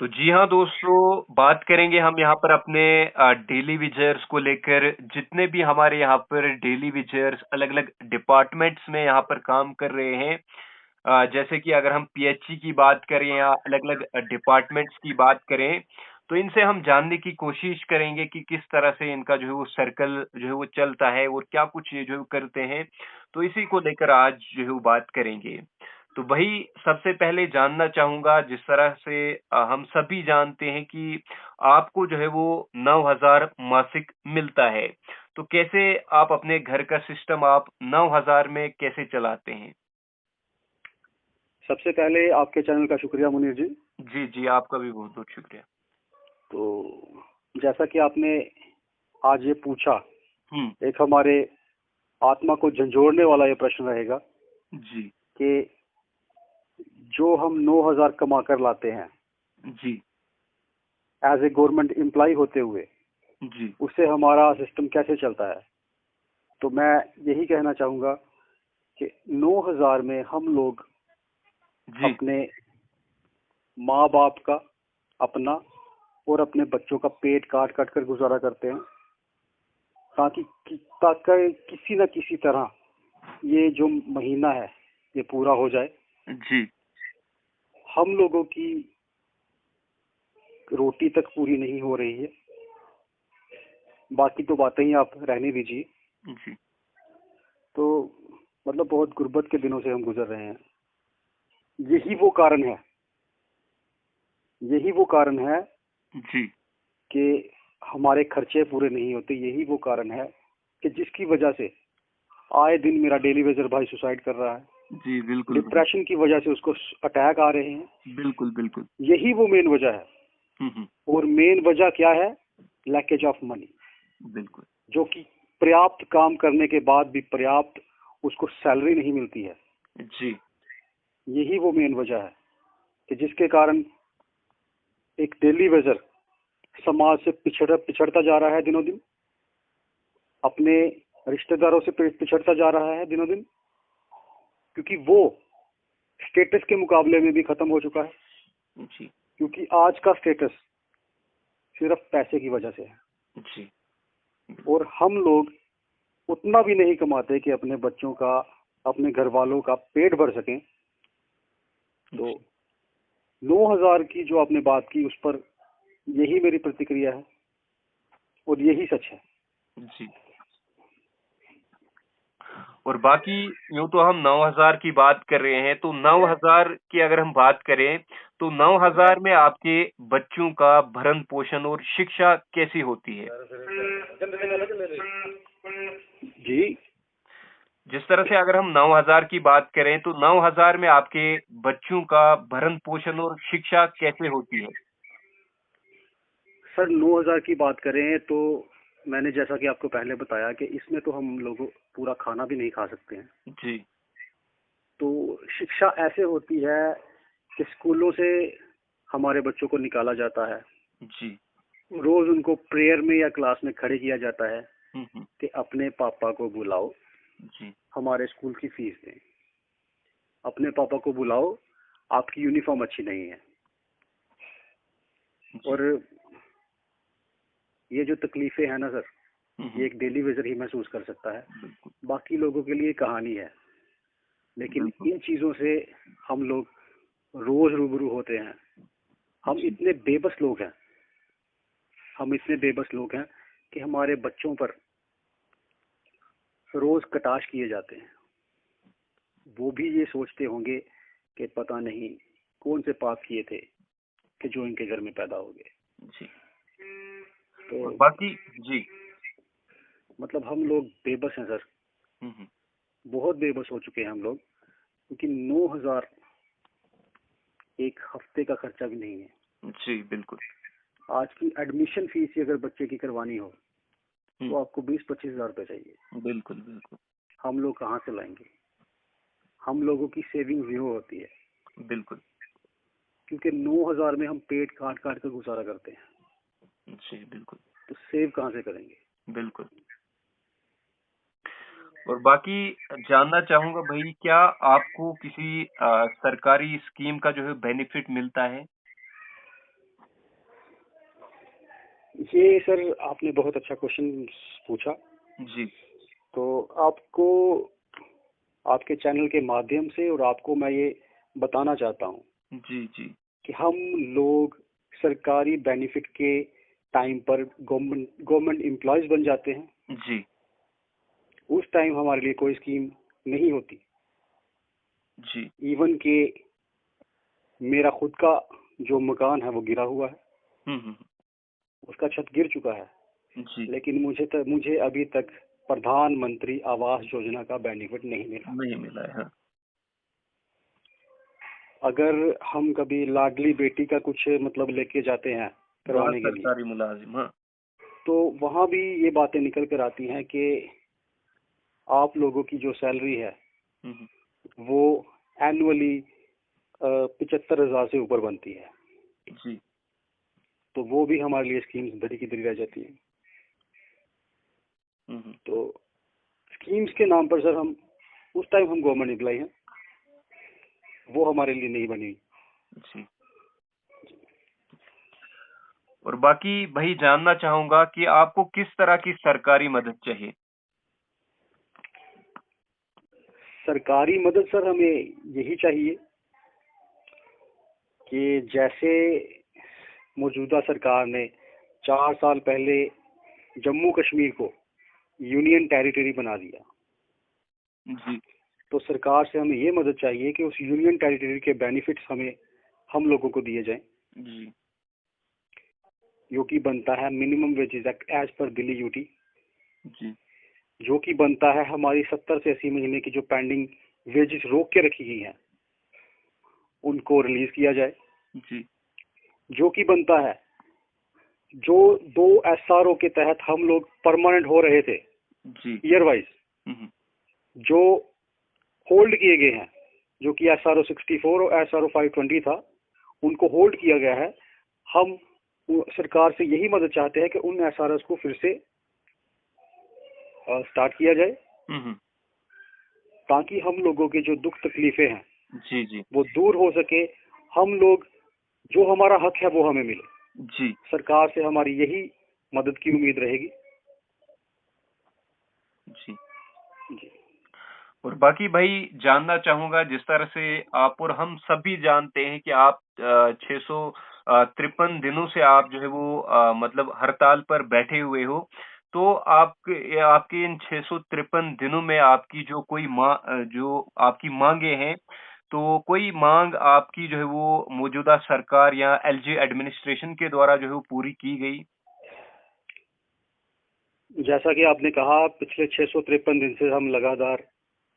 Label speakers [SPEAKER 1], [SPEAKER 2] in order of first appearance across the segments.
[SPEAKER 1] तो जी हाँ दोस्तों, बात करेंगे हम यहाँ पर अपने डेली विजर्स को लेकर। जितने भी हमारे यहाँ पर डेली विजर्स अलग अलग डिपार्टमेंट्स में यहाँ पर काम कर रहे हैं, जैसे कि अगर हम पीएचई की बात करें या अलग अलग डिपार्टमेंट्स की बात करें, तो इनसे हम जानने की कोशिश करेंगे कि किस तरह से इनका जो है वो सर्कल जो है वो चलता है और क्या कुछ ये जो है वो करते हैं। तो इसी को लेकर आज जो है वो बात करेंगे। तो वही सबसे पहले जानना चाहूंगा, जिस तरह से हम सभी जानते हैं कि आपको जो है वो 9,000 मासिक मिलता है। तो कैसे आप अपने घर का सिस्टम आप 9,000 में कैसे चलाते हैं?
[SPEAKER 2] सबसे पहले आपके चैनल का शुक्रिया मुनीर जी।
[SPEAKER 1] जी जी, आपका भी बहुत बहुत शुक्रिया।
[SPEAKER 2] तो जैसा कि आपने आज ये पूछा,
[SPEAKER 1] हम्म।
[SPEAKER 2] एक हमारे आत्मा को झंझोड़ने वाला ये प्रश्न रहेगा
[SPEAKER 1] जी
[SPEAKER 2] कि जो हम 9,000 कमा कर लाते हैं
[SPEAKER 1] जी
[SPEAKER 2] एज ए गवर्नमेंट एम्प्लॉय होते हुए,
[SPEAKER 1] जी
[SPEAKER 2] उससे हमारा सिस्टम कैसे चलता है। तो मैं यही कहना चाहूंगा कि 9,000 में हम लोग
[SPEAKER 1] जी
[SPEAKER 2] अपने माँ बाप का, अपना और अपने बच्चों का पेट काट काट कर गुजारा करते हैं, ताकि किसी न किसी तरह ये जो महीना है ये पूरा हो जाए।
[SPEAKER 1] जी।
[SPEAKER 2] हम लोगों की रोटी तक पूरी नहीं हो रही है, बाकी तो बातें ही आप रहने दीजिए।
[SPEAKER 1] जी
[SPEAKER 2] तो मतलब बहुत गुर्बत के दिनों से हम गुजर रहे हैं। यही वो कारण है, यही वो कारण है
[SPEAKER 1] जी
[SPEAKER 2] कि हमारे खर्चे पूरे नहीं होते। यही वो कारण है कि जिसकी वजह से आए दिन मेरा डेली वेजर भाई सुसाइड कर रहा है।
[SPEAKER 1] जी। बिल्कुल भाई।
[SPEAKER 2] डिप्रेशन की वजह से उसको अटैक आ रहे हैं।
[SPEAKER 1] बिल्कुल बिल्कुल।
[SPEAKER 2] यही वो मेन वजह है।
[SPEAKER 1] हम्म।
[SPEAKER 2] और मेन वजह क्या है? लैकेज ऑफ मनी।
[SPEAKER 1] बिल्कुल।
[SPEAKER 2] जो कि पर्याप्त काम करने के बाद भी पर्याप्त उसको सैलरी नहीं मिलती है।
[SPEAKER 1] जी
[SPEAKER 2] यही वो मेन वजह है कि जिसके कारण एक डेली वेजर समाज से पिछड़ता जा रहा है दिनों दिन, अपने रिश्तेदारों से पिछड़ता जा रहा है दिनों दिन, क्योंकि वो स्टेटस के मुकाबले में भी खत्म हो चुका है।
[SPEAKER 1] जी
[SPEAKER 2] क्योंकि आज का स्टेटस सिर्फ पैसे की वजह से है।
[SPEAKER 1] जी
[SPEAKER 2] और हम लोग उतना भी नहीं कमाते कि अपने बच्चों का, अपने घर वालों का पेट भर सकें। तो 9,000 की जो आपने बात की, उस पर यही मेरी प्रतिक्रिया है और यही सच है।
[SPEAKER 1] जी। और बाकी यूं तो हम 9,000 की बात कर रहे हैं, तो 9,000 की अगर हम बात करें, तो 9,000 में आपके बच्चों का भरण पोषण और शिक्षा कैसी होती है?
[SPEAKER 2] जी,
[SPEAKER 1] जिस तरह से अगर हम 9,000 की बात करें, तो 9,000 में आपके बच्चों का भरण पोषण और शिक्षा कैसे होती है?
[SPEAKER 2] सर 9,000 की बात करें तो मैंने जैसा कि आपको पहले बताया कि इसमें तो हम लोग पूरा खाना भी नहीं खा सकते हैं।
[SPEAKER 1] जी
[SPEAKER 2] तो शिक्षा ऐसे होती है कि स्कूलों से हमारे बच्चों को निकाला जाता है।
[SPEAKER 1] जी।
[SPEAKER 2] रोज उनको प्रेयर में या क्लास में खड़े किया जाता है
[SPEAKER 1] हम्म।
[SPEAKER 2] कि अपने पापा को बुलाओ,
[SPEAKER 1] जी
[SPEAKER 2] हमारे स्कूल की फीस दें। अपने पापा को बुलाओ, आपकी यूनिफॉर्म अच्छी नहीं है।
[SPEAKER 1] जी।
[SPEAKER 2] और ये जो तकलीफें हैं ना सर, ये
[SPEAKER 1] हम्म।
[SPEAKER 2] एक डेली वेजर ही महसूस कर सकता है।
[SPEAKER 1] बिल्कुल
[SPEAKER 2] बाकी लोगों के लिए कहानी है, लेकिन
[SPEAKER 1] बिल्कुल।
[SPEAKER 2] इन चीजों से हम लोग रोज रूबरू होते हैं। हम
[SPEAKER 1] जी
[SPEAKER 2] इतने बेबस लोग हैं, हम इतने बेबस लोग हैं कि हमारे बच्चों पर रोज कटाश किए जाते हैं। वो भी ये सोचते होंगे कि पता नहीं कौन से पाप किए थे कि जो इनके घर में पैदा हो गए।
[SPEAKER 1] जी। और
[SPEAKER 2] तो
[SPEAKER 1] बाकी जी।
[SPEAKER 2] मतलब हम लोग बेबस हैं सर,
[SPEAKER 1] हम्म।
[SPEAKER 2] बहुत बेबस हो चुके हैं हम लोग। क्योंकि 9,000 एक हफ्ते का खर्चा भी नहीं है।
[SPEAKER 1] जी बिल्कुल।
[SPEAKER 2] आज की एडमिशन फीस ही अगर बच्चे की करवानी हो
[SPEAKER 1] हम्म।
[SPEAKER 2] तो आपको 20-25 हजार रुपये चाहिए।
[SPEAKER 1] बिल्कुल बिल्कुल।
[SPEAKER 2] हम लोग कहाँ से लाएंगे? हम लोगों की सेविंग जीरो होती है,
[SPEAKER 1] बिल्कुल।
[SPEAKER 2] क्योंकि 9,000 में हम पेट काट काट कर गुजारा करते हैं।
[SPEAKER 1] जी बिल्कुल।
[SPEAKER 2] तो सेव कहाँ से करेंगे?
[SPEAKER 1] बिल्कुल। और बाकी जानना चाहूंगा भाई, क्या आपको किसी सरकारी स्कीम का जो है बेनिफिट मिलता है?
[SPEAKER 2] ये सर आपने बहुत अच्छा क्वेश्चन पूछा।
[SPEAKER 1] जी
[SPEAKER 2] तो आपको आपके चैनल के माध्यम से और आपको मैं ये बताना चाहता हूँ
[SPEAKER 1] जी जी
[SPEAKER 2] कि हम लोग सरकारी बेनिफिट के टाइम पर गवर्नमेंट एम्प्लॉयज बन जाते हैं।
[SPEAKER 1] जी
[SPEAKER 2] उस टाइम हमारे लिए कोई स्कीम नहीं होती।
[SPEAKER 1] जी
[SPEAKER 2] इवन के मेरा खुद का जो मकान है वो गिरा हुआ है,
[SPEAKER 1] हम्म।
[SPEAKER 2] उसका छत गिर चुका है,
[SPEAKER 1] जी
[SPEAKER 2] लेकिन मुझे अभी तक प्रधानमंत्री आवास योजना का बेनिफिट नहीं मिला।
[SPEAKER 1] नहीं मिला है, हाँ।
[SPEAKER 2] अगर हम कभी लाडली बेटी का कुछ मतलब लेके जाते हैं
[SPEAKER 1] हाँ,
[SPEAKER 2] करवाने के लिए,
[SPEAKER 1] सरकारी मुलाजिम, हाँ।
[SPEAKER 2] तो वहां भी ये बातें निकल कर आती हैं कि आप लोगों की जो सैलरी है
[SPEAKER 1] हम्म।
[SPEAKER 2] वो एनुअली 75,000 से ऊपर बनती है।
[SPEAKER 1] जी
[SPEAKER 2] तो वो भी हमारे लिए स्कीम्स धरी की धरी रह जाती हैं।
[SPEAKER 1] हम्म।
[SPEAKER 2] तो स्कीम्स के नाम पर सर हम उस टाइम हम गवर्नमेंट एम्प्लॉय हैं, वो हमारे लिए नहीं बनी।
[SPEAKER 1] जी। और बाकी भाई जानना चाहूंगा कि आपको किस तरह की सरकारी मदद चाहिए।
[SPEAKER 2] सरकारी मदद सर हमें यही चाहिए कि जैसे मौजूदा सरकार ने 4 साल पहले जम्मू कश्मीर को यूनियन टेरिटरी बना दिया,
[SPEAKER 1] जी
[SPEAKER 2] तो सरकार से हमें ये मदद चाहिए कि उस यूनियन टेरिटरी के बेनिफिट्स हम लोगों को दिए जाएं,
[SPEAKER 1] जी
[SPEAKER 2] जो कि बनता है minimum wages act as per Delhi UT,
[SPEAKER 1] जी
[SPEAKER 2] जो कि बनता है हमारी 70 से 80 महीने की जो पेंडिंग वेजेस रोक के रखी गई हैं उनको रिलीज किया जाए।
[SPEAKER 1] जी
[SPEAKER 2] जो कि बनता है जो 2 SRO के तहत हम लोग परमानेंट हो रहे थे
[SPEAKER 1] जी
[SPEAKER 2] ईयर वाइज,
[SPEAKER 1] हम्म।
[SPEAKER 2] जो होल्ड किए गए हैं, जो कि SRO 64 और SRO 520 था, उनको होल्ड किया गया है। हम सरकार से यही मदद चाहते हैं कि उन SROs को फिर से स्टार्ट किया जाए,
[SPEAKER 1] हम्म।
[SPEAKER 2] ताकि हम लोगों के जो दुख तकलीफें हैं
[SPEAKER 1] जी जी
[SPEAKER 2] वो दूर हो सके। हम लोग जो हमारा हक है वो हमें मिले।
[SPEAKER 1] जी
[SPEAKER 2] सरकार से हमारी यही मदद की उम्मीद रहेगी।
[SPEAKER 1] जी।
[SPEAKER 2] जी
[SPEAKER 1] और बाकी भाई जानना चाहूंगा, जिस तरह से आप और हम सभी जानते हैं कि आप 653 दिनों से आप जो है वो मतलब हड़ताल पर बैठे हुए हो। तो आपके इन 653 दिनों में आपकी जो आपकी मांगे हैं, तो कोई मांग आपकी जो है वो मौजूदा सरकार या एलजी एडमिनिस्ट्रेशन के द्वारा जो है वो पूरी की गई।
[SPEAKER 2] जैसा कि आपने कहा, पिछले 653 दिन से हम लगातार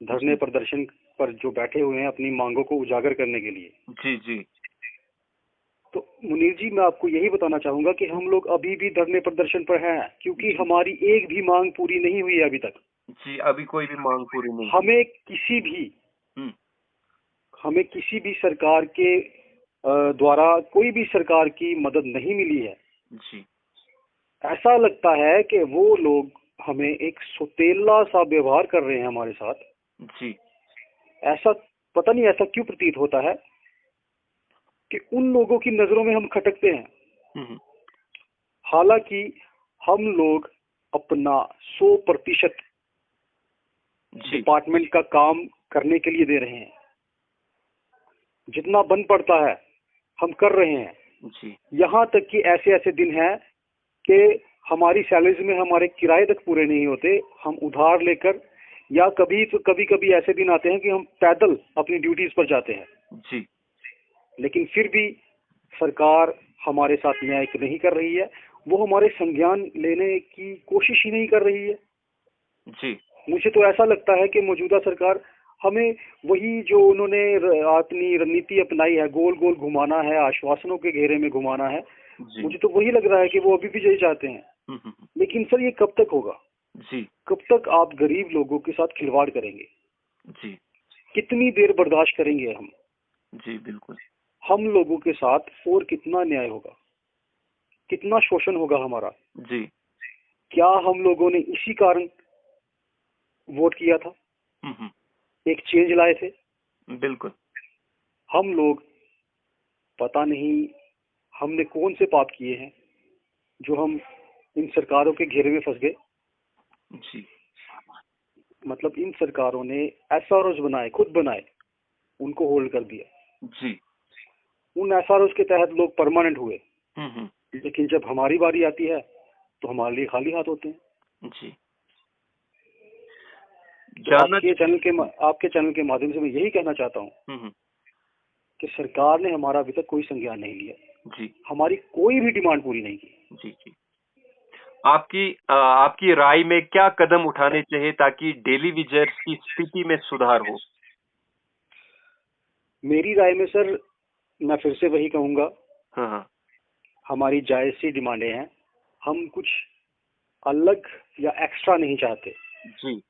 [SPEAKER 2] धरने
[SPEAKER 1] जी
[SPEAKER 2] प्रदर्शन पर जो बैठे हुए हैं अपनी मांगों को उजागर करने के लिए।
[SPEAKER 1] जी जी
[SPEAKER 2] तो मुनीर जी, मैं आपको यही बताना चाहूंगा कि हम लोग अभी भी धरने प्रदर्शन पर हैं, क्योंकि
[SPEAKER 1] जी
[SPEAKER 2] हमारी एक भी मांग पूरी नहीं हुई है अभी तक।
[SPEAKER 1] जी। अभी कोई भी मांग पूरी नहीं हुई।
[SPEAKER 2] हमें किसी भी
[SPEAKER 1] हम्म।
[SPEAKER 2] हमें किसी भी सरकार के द्वारा कोई भी सरकार की मदद नहीं मिली है।
[SPEAKER 1] जी
[SPEAKER 2] ऐसा लगता है कि वो लोग हमें एक सौतेला सा व्यवहार कर रहे हैं हमारे साथ।
[SPEAKER 1] जी
[SPEAKER 2] ऐसा पता नहीं ऐसा क्यों प्रतीत होता है कि उन लोगों की नजरों में हम खटकते हैं,
[SPEAKER 1] हम्म।
[SPEAKER 2] हालांकि हम लोग अपना 100%
[SPEAKER 1] जी
[SPEAKER 2] डिपार्टमेंट का काम करने के लिए दे रहे हैं। जितना बन पड़ता है हम कर रहे हैं।
[SPEAKER 1] जी
[SPEAKER 2] यहाँ तक कि ऐसे ऐसे दिन हैं कि हमारी सैलरीज में हमारे किराए तक पूरे नहीं होते, हम उधार लेकर, या कभी कभी ऐसे दिन आते हैं कि हम पैदल अपनी ड्यूटीज पर जाते हैं।
[SPEAKER 1] जी
[SPEAKER 2] लेकिन फिर भी सरकार हमारे साथ न्याय नहीं कर रही है, वो हमारे संज्ञान लेने की कोशिश ही नहीं कर रही है।
[SPEAKER 1] जी
[SPEAKER 2] मुझे तो ऐसा लगता है कि मौजूदा सरकार हमें वही जो उन्होंने अपनी रणनीति अपनाई है, गोल गोल घुमाना है, आश्वासनों के घेरे में घुमाना है,
[SPEAKER 1] जी
[SPEAKER 2] मुझे तो वही लग रहा है कि वो अभी भी यही चाहते हैं। लेकिन सर ये कब तक होगा?
[SPEAKER 1] जी
[SPEAKER 2] कब तक आप गरीब लोगों के साथ खिलवाड़ करेंगे?
[SPEAKER 1] जी
[SPEAKER 2] कितनी देर बर्दाश्त करेंगे हम?
[SPEAKER 1] जी बिल्कुल।
[SPEAKER 2] हम लोगों के साथ और कितना न्याय होगा? कितना शोषण होगा हमारा?
[SPEAKER 1] जी
[SPEAKER 2] क्या हम लोगों ने इसी कारण वोट किया था, एक चेंज लाए थे?
[SPEAKER 1] बिल्कुल।
[SPEAKER 2] हम लोग पता नहीं हमने कौन से पाप किए हैं जो हम इन सरकारों के घेरे में फंस गए।
[SPEAKER 1] जी
[SPEAKER 2] मतलब इन सरकारों ने एसआरओज बनाए, खुद बनाए, उनको होल्ड कर दिया।
[SPEAKER 1] जी।
[SPEAKER 2] उन एसआरओज के तहत लोग परमानेंट हुए,
[SPEAKER 1] हम्म।
[SPEAKER 2] लेकिन जब हमारी बारी आती है तो हमारे लिए खाली हाथ होते हैं।
[SPEAKER 1] जी।
[SPEAKER 2] तो आपके चैनल के माध्यम से मैं यही कहना चाहता हूँ कि सरकार ने हमारा अभी तक कोई संज्ञान नहीं लिया
[SPEAKER 1] जी।
[SPEAKER 2] हमारी कोई भी डिमांड पूरी नहीं की।
[SPEAKER 1] जी जी। आपकी राय में क्या कदम उठाने चाहिए ताकि डेली विजर्स की स्थिति में सुधार हो?
[SPEAKER 2] मेरी राय में सर, मैं फिर से वही कहूंगा,
[SPEAKER 1] हाँ।
[SPEAKER 2] हमारी जायज सी डिमांडें हैं। हम कुछ अलग या एक्स्ट्रा नहीं चाहते।
[SPEAKER 1] जी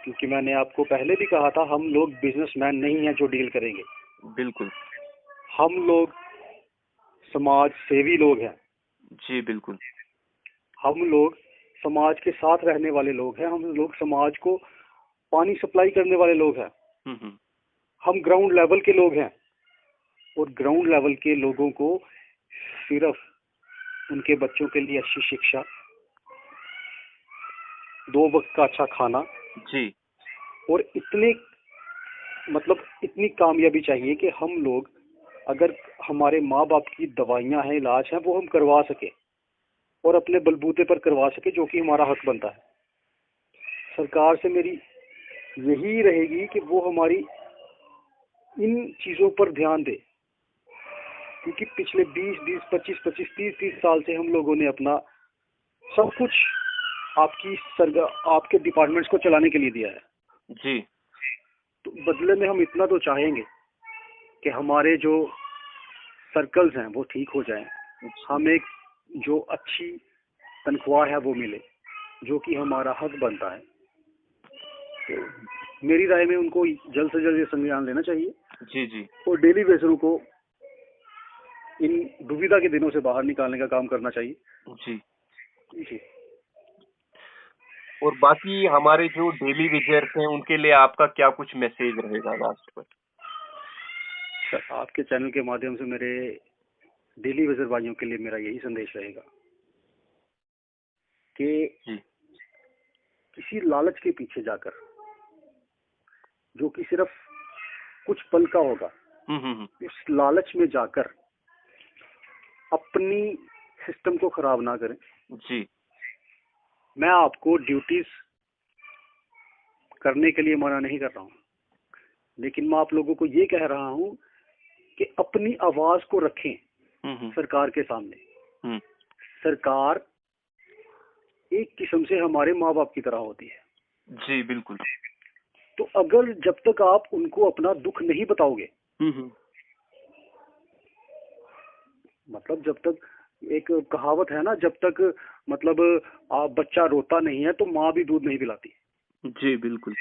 [SPEAKER 2] क्योंकि मैंने आपको पहले भी कहा था, हम लोग बिजनेसमैन नहीं हैं जो डील करेंगे।
[SPEAKER 1] बिल्कुल।
[SPEAKER 2] हम लोग समाज सेवी लोग हैं।
[SPEAKER 1] जी बिल्कुल।
[SPEAKER 2] हम लोग समाज के साथ रहने वाले लोग हैं। हम लोग समाज को पानी सप्लाई करने वाले लोग हैं। हम ग्राउंड लेवल के लोग हैं, और ग्राउंड लेवल के लोगों को सिर्फ उनके बच्चों के लिए अच्छी शिक्षा, 2 वक्त का अच्छा खाना
[SPEAKER 1] जी।
[SPEAKER 2] और इतनी कामयाबी चाहिए कि हम लोग, अगर हमारे माँ बाप की दवाइयाँ हैं, इलाज है, वो हम करवा सके और अपने बलबूते पर करवा सके, जो कि हमारा हक बनता है। सरकार से मेरी यही रहेगी कि वो हमारी इन चीजों पर ध्यान दे। क्योंकि पिछले 20-20, 25-25, 30-30 साल से हम लोगों ने अपना सब कुछ आपके डिपार्टमेंट्स को चलाने के लिए दिया है।
[SPEAKER 1] जी।
[SPEAKER 2] तो बदले में हम इतना तो चाहेंगे कि हमारे जो सर्कल्स हैं वो ठीक हो जाएं। हम एक जो अच्छी तनख्वाह है वो मिले, जो कि हमारा हक बनता है। तो मेरी राय में उनको जल्द से जल्द ये संज्ञान लेना चाहिए।
[SPEAKER 1] जी जी।
[SPEAKER 2] और डेली वेजरों को इन दुविधा के दिनों से बाहर निकालने का काम करना चाहिए।
[SPEAKER 1] जी
[SPEAKER 2] जी।
[SPEAKER 1] और बाकी हमारे जो डेली विजर्स हैं उनके लिए आपका क्या कुछ मैसेज रहेगा लास्ट पर?
[SPEAKER 2] सर, आपके चैनल के माध्यम से मेरे डेली वेजर भाइयों के लिए मेरा यही संदेश रहेगा कि किसी लालच के पीछे जाकर, जो कि सिर्फ कुछ पल का होगा, इस लालच में जाकर अपनी सिस्टम को खराब ना करें।
[SPEAKER 1] जी।
[SPEAKER 2] मैं आपको ड्यूटीज करने के लिए मना नहीं कर रहा हूँ, लेकिन मैं आप लोगों को ये कह रहा हूँ कि अपनी आवाज को रखें सरकार के सामने। सरकार एक किस्म से हमारे माँ बाप की तरह होती है।
[SPEAKER 1] जी बिल्कुल।
[SPEAKER 2] तो अगर जब तक आप उनको अपना दुख नहीं बताओगे, मतलब जब तक, एक कहावत है ना, जब तक मतलब आप बच्चा रोता नहीं है तो माँ भी दूध नहीं पिलाती।
[SPEAKER 1] जी बिल्कुल।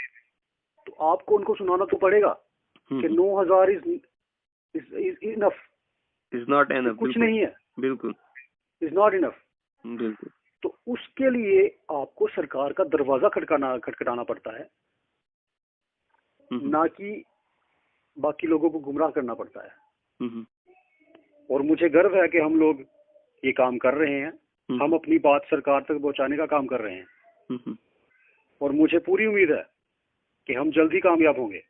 [SPEAKER 2] तो आपको उनको सुनाना तो पड़ेगा कि 9,000 is enough,
[SPEAKER 1] is not enough,
[SPEAKER 2] कुछ नहीं है,
[SPEAKER 1] बिल्कुल
[SPEAKER 2] इज नॉट इनफ।
[SPEAKER 1] बिल्कुल।
[SPEAKER 2] तो उसके लिए आपको सरकार का दरवाजा खटखटाना पड़ता है, ना कि बाकी लोगों को गुमराह करना पड़ता है। और मुझे गर्व है कि हम लोग ये काम कर रहे हैं। हम अपनी बात सरकार तक पहुंचाने का काम कर रहे हैं, और मुझे पूरी उम्मीद है कि हम जल्द ही कामयाब होंगे।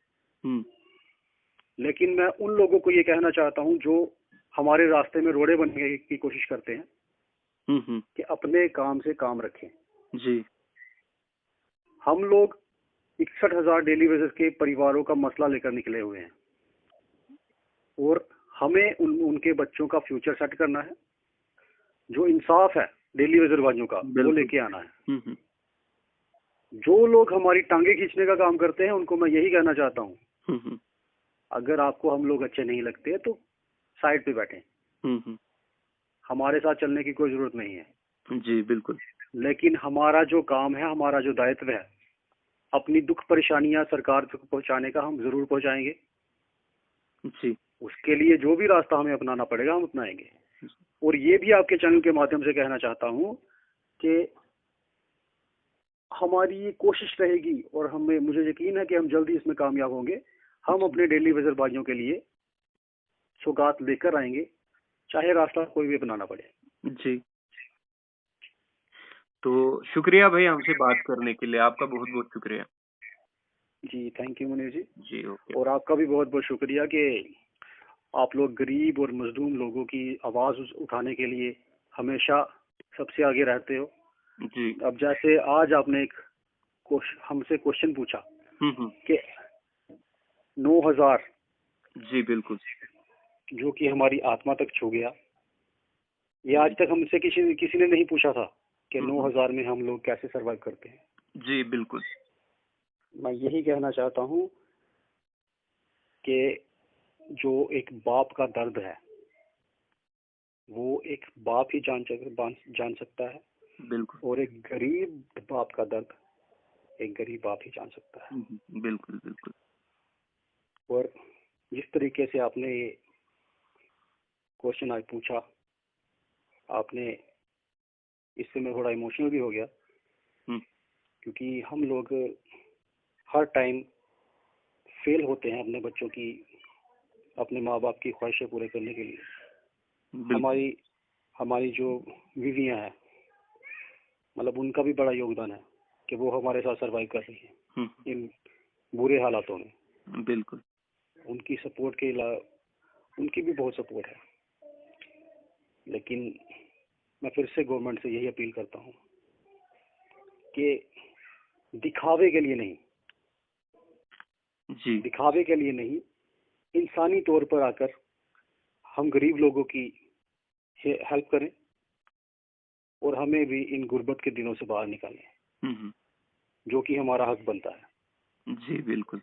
[SPEAKER 2] लेकिन मैं उन लोगों को ये कहना चाहता हूं जो हमारे रास्ते में रोड़े बनने की कोशिश करते हैं, कि अपने काम से काम रखें।
[SPEAKER 1] जी।
[SPEAKER 2] हम लोग 61,000 डेली वेजर्स के परिवारों का मसला लेकर निकले हुए हैं, और हमें उनके बच्चों का फ्यूचर सेट करना है। जो इंसाफ है डेली वेजर वालियों का, वो लेके आना है। जो लोग हमारी टांगे खींचने का काम करते हैं, उनको मैं यही कहना चाहता हूँ, अगर आपको हम लोग अच्छे नहीं लगते तो साइड पे बैठे, हमारे साथ चलने की कोई जरूरत नहीं है। जी बिल्कुल। लेकिन हमारा जो काम है, हमारा जो दायित्व है, अपनी दुख परेशानियां सरकार तक पहुंचाने का हम जरूर पहुंचाएंगे। जी। उसके लिए जो भी रास्ता हमें अपनाना पड़ेगा, हम अपनाएंगे। और ये भी आपके चैनल के माध्यम से कहना चाहता हूँ कि हमारी ये कोशिश रहेगी, और मुझे यकीन है कि हम जल्दी इसमें कामयाब होंगे। हम अपने डेली वेजर भाइयों के लिए सौगात लेकर आएंगे, चाहे रास्ता कोई भी अपनाना पड़े। जी।
[SPEAKER 1] तो शुक्रिया भाई हमसे बात करने के लिए, आपका बहुत बहुत शुक्रिया।
[SPEAKER 2] जी थैंक यू मुनीर जी।
[SPEAKER 1] जी ओके।
[SPEAKER 2] और आपका भी बहुत बहुत शुक्रिया कि आप लोग गरीब और मजलूम लोगों की आवाज़ उठाने के लिए हमेशा सबसे आगे रहते हो।
[SPEAKER 1] जी।
[SPEAKER 2] अब जैसे आज आपने एक हमसे क्वेश्चन पूछा कि 9,000
[SPEAKER 1] जी बिल्कुल।
[SPEAKER 2] जो कि हमारी आत्मा तक छू गया, ये आज तक हमसे किसी किसी ने नहीं पूछा था कि 9,000 में हम लोग कैसे सरवाइव करते हैं।
[SPEAKER 1] जी बिल्कुल।
[SPEAKER 2] मैं यही कहना चाहता हूँ कि जो एक बाप का दर्द है वो एक बाप ही जान सकता है,
[SPEAKER 1] बिल्कुल।
[SPEAKER 2] और एक गरीब बाप का दर्द एक गरीब बाप ही जान सकता है।
[SPEAKER 1] बिल्कुल बिल्कुल।
[SPEAKER 2] और जिस तरीके से आपने ये क्वेश्चन आज पूछा, आपने इससे मैं थोड़ा इमोशनल भी हो गया, क्योंकि हम लोग हर टाइम फेल होते हैं अपने बच्चों की, अपने माँ बाप की ख्वाहिशें पूरे करने के लिए। हमारी जो बीवियां हैं, मतलब उनका भी बड़ा योगदान है कि वो हमारे साथ सरवाइव कर रही है इन बुरे हालातों में।
[SPEAKER 1] बिल्कुल।
[SPEAKER 2] उनकी सपोर्ट के अलावा उनकी भी बहुत सपोर्ट है, लेकिन मैं फिर से गवर्नमेंट से यही अपील करता हूँ कि दिखावे के लिए नहीं,
[SPEAKER 1] जी
[SPEAKER 2] दिखावे के लिए नहीं, इंसानी तौर पर आकर हम गरीब लोगों की हेल्प करें और हमें भी इन गुर्बत के दिनों से बाहर निकालें, जो कि हमारा हक बनता है।
[SPEAKER 1] जी बिल्कुल।